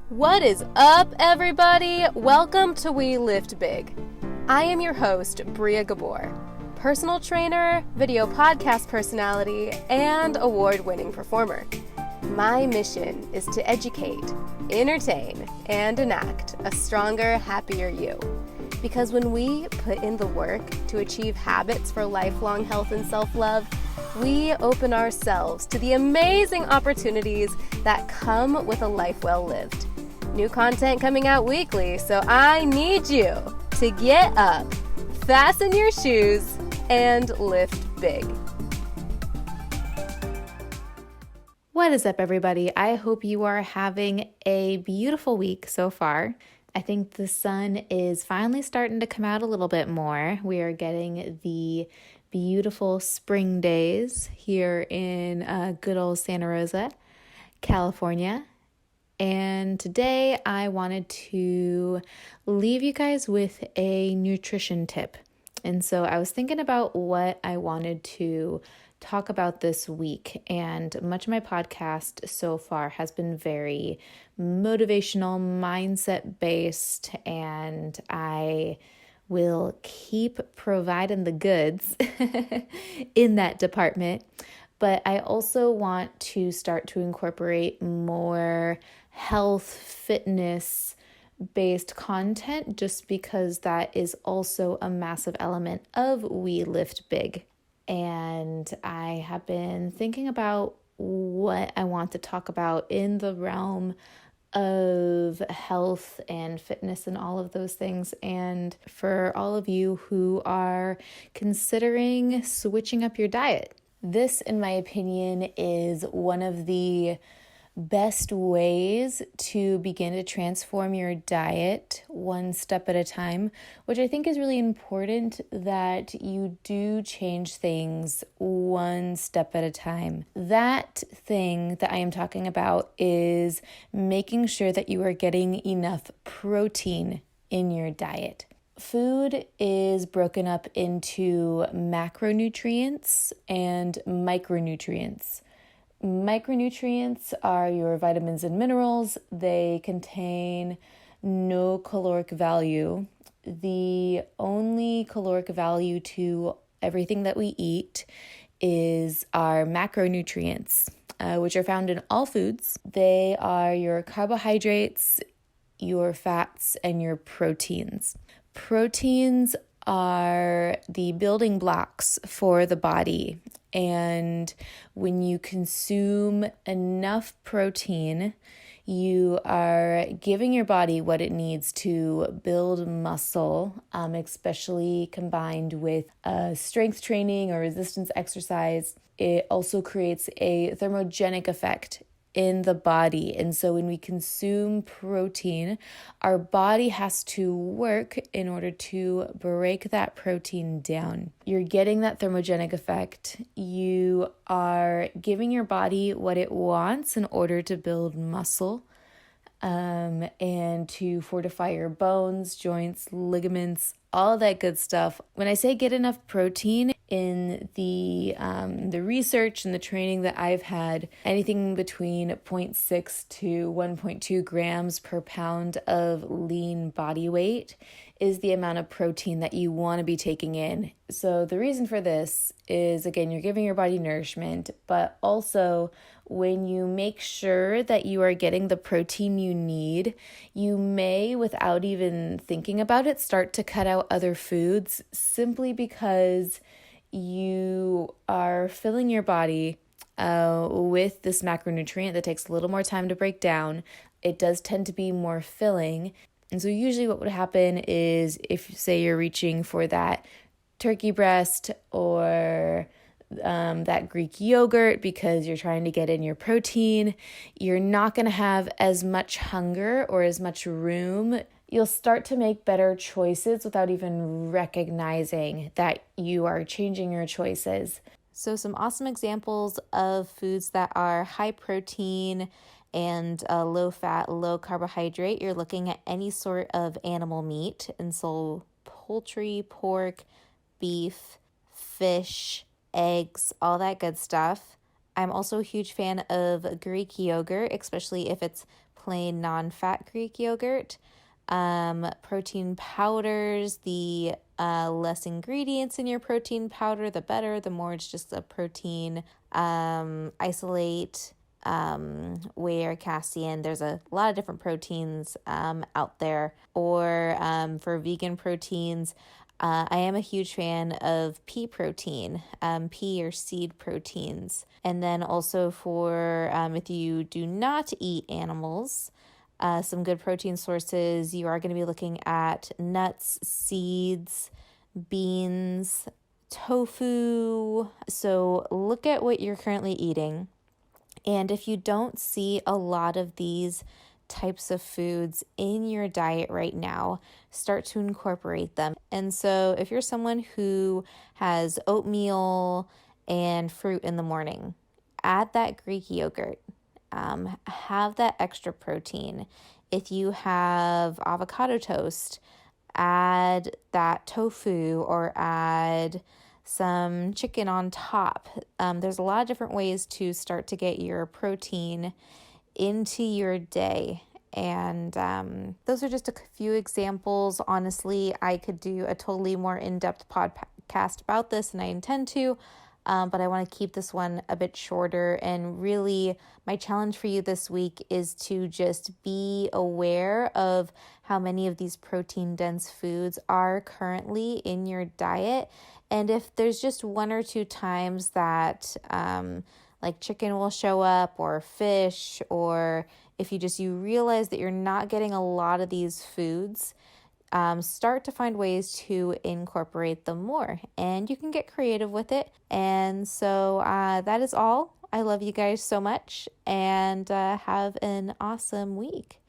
What is up, everybody? Welcome to We Lift Big. I am your host, Bria Gabor, personal trainer, video podcast personality, and award-winning performer. My mission is to educate, entertain, and enact a stronger, happier you. Because when we put in the work to achieve habits for lifelong health and self-love, we open ourselves to the amazing opportunities that come with a life well lived. New content coming out weekly, so I need you to get up, fasten your shoes, and lift big. What is up, everybody? I hope you are having a beautiful week so far. I think the sun is finally starting to come out a little bit more. We are getting the beautiful spring days here in good old Santa Rosa, California. And today I wanted to leave you guys with a nutrition tip. And so I was thinking about what I wanted to talk about this week, and much of my podcast so far has been very motivational, mindset based, and I will keep providing the goods in that department. But I also want to start to incorporate more health, fitness based content, just because that is also a massive element of We Lift Big. And I have been thinking about what I want to talk about in the realm of health and fitness and all of those things. And for all of you who are considering switching up your diet, this, in my opinion, is one of the best ways to begin to transform your diet one step at a time, which I think is really important, that you do change things one step at a time. That thing that I am talking about is making sure that you are getting enough protein in your diet. Food is broken up into macronutrients and micronutrients. Micronutrients are your vitamins and minerals. They contain no caloric value. The only caloric value to everything that we eat is our macronutrients, which are found in all foods. They are your carbohydrates, your fats, and your proteins. Proteins are the building blocks for the body. And when you consume enough protein, you are giving your body what it needs to build muscle, especially combined with strength training or resistance exercise. It also creates a thermogenic effect in the body. And so when we consume protein, our body has to work in order to break that protein down. You're getting that thermogenic effect. You are giving your body what it wants in order to build muscle, and to fortify your bones, joints, ligaments, all that good stuff. When I say get enough protein, in the research and the training that I've had, anything between 0.6 to 1.2 grams per pound of lean body weight is the amount of protein that you want to be taking in. So the reason for this is, again, you're giving your body nourishment, but also when you make sure that you are getting the protein you need, you may, without even thinking about it, start to cut out other foods, simply because you are filling your body with this macronutrient that takes a little more time to break down. It does tend to be more filling. And so usually what would happen is, if, say, you're reaching for that turkey breast or that Greek yogurt because you're trying to get in your protein, you're not going to have as much hunger or as much room. You'll start to make better choices without even recognizing that you are changing your choices. So some awesome examples of foods that are high protein and low fat, low carbohydrate. You're looking at any sort of animal meat. And so poultry, pork, beef, fish, eggs, all that good stuff. I'm also a huge fan of Greek yogurt, especially if it's plain non-fat Greek yogurt. Protein powders, the less ingredients in your protein powder, the better. The more it's just a protein isolate, whey or casein. There's a lot of different proteins out there. Or for vegan proteins, I am a huge fan of pea protein, pea or seed proteins. And then also for if you do not eat animals, some good protein sources, you are going to be looking at nuts, seeds, beans, tofu. So look at what you're currently eating. And if you don't see a lot of these types of foods in your diet right now, start to incorporate them. And so if you're someone who has oatmeal and fruit in the morning, add that Greek yogurt. Have that extra protein. If you have avocado toast, add that tofu or add some chicken on top. There's a lot of different ways to start to get your protein into your day. And those are just a few examples. Honestly, I could do a totally more in-depth podcast about this, and I intend to. But I want to keep this one a bit shorter. And really, my challenge for you this week is to just be aware of how many of these protein-dense foods are currently in your diet. And if there's just one or two times that like chicken will show up or fish, or if you realize that you're not getting a lot of these foods, start to find ways to incorporate them more, and you can get creative with it. And so that is all. I love you guys so much, and have an awesome week.